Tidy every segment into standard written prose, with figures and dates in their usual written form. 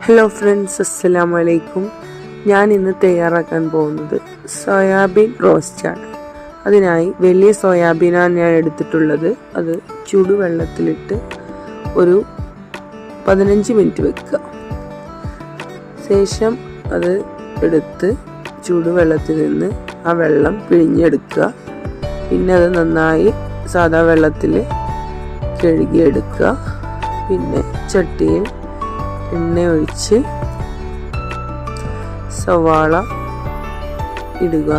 Hello friends, അസ്സലാമു അലൈക്കും. ഞാൻ ഇന്ന് തയ്യാറാക്കാൻ പോകുന്നത് സോയാബീൻ റോസ്റ്റാണ്. അതിനായി വലിയ സോയാബീനാണ് ഞാൻ എടുത്തിട്ടുള്ളത്. അത് ചൂടുവെള്ളത്തിലിട്ട് ഒരു 15 മിനിറ്റ് വെക്കുക. ശേഷം അത് എടുത്ത് ചൂടുവെള്ളത്തിൽ നിന്ന് ആ വെള്ളം പിഴിഞ്ഞെടുക്കുക. പിന്നെ അത് നന്നായി സാദാ വെള്ളത്തിൽ കഴുകിയെടുക്കുക. പിന്നെ ചട്ടിയിൽ എണ്ണ ഒഴിച്ച് സവാള ഇടുക.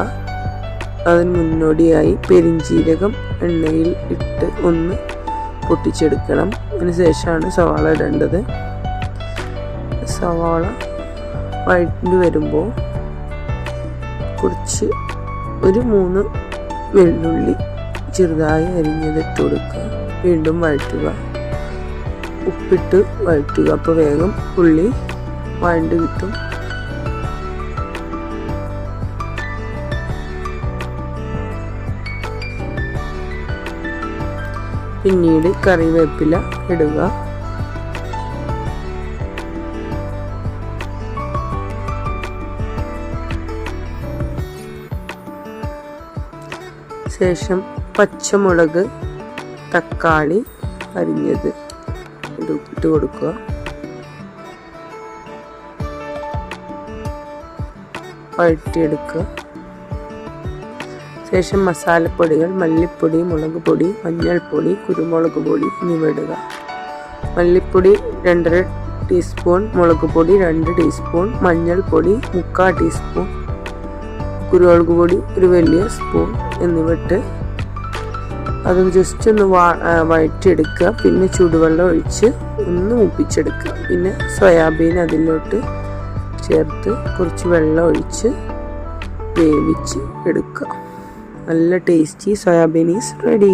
അതിന് മുന്നോടിയായി പെരിഞ്ജീരകം എണ്ണയിൽ ഇട്ട് ഒന്ന് പൊട്ടിച്ചെടുക്കണം. അതിനുശേഷമാണ് സവാള ഇടേണ്ടത്. സവാള വഴറ്റി വരുമ്പോൾ കുറച്ച് ഒരു 3 വെള്ളുള്ളി ചെറുതായി അരിഞ്ഞതിട്ട് കൊടുക്കുക. വീണ്ടും വഴറ്റുക. ഉപ്പിട്ട് വഴറ്റുക. അപ്പോൾ വേഗം ഉള്ളി വഴണ്ട് കിട്ടും. പിന്നീട് കറിവേപ്പില ഇടുക. ശേഷം പച്ചമുളക്, തക്കാളി അരിഞ്ഞത് ഇട്ട് കൊടുക്കുക. വഴറ്റിയെടുക്കുക. ശേഷം മസാലപ്പൊടികൾ മല്ലിപ്പൊടി, മുളക് പൊടി, മഞ്ഞൾപ്പൊടി, കുരുമുളക് പൊടി എന്നിവ ഇടുക. മല്ലിപ്പൊടി 2.5 ടീസ്പൂൺ, മുളക് പൊടി 2 ടീസ്പൂൺ, മഞ്ഞൾപ്പൊടി 3/4 ടീസ്പൂൺ, കുരുമുളക് പൊടി ഒരു വലിയ സ്പൂൺ എന്നിവ ഇട്ട് അത് ജസ്റ്റ് ഒന്ന് വഴറ്റിയെടുക്കുക. പിന്നെ ചൂടുവെള്ളം ഒഴിച്ച് ഒന്ന് മൂപ്പിച്ചെടുക്കുക. പിന്നെ സോയാബീൻ അതിലോട്ട് ചേർത്ത് കുറച്ച് വെള്ളം ഒഴിച്ച് വേവിച്ച് എടുക്കുക. നല്ല ടേസ്റ്റി സോയാബീൻ ഈസ് റെഡി.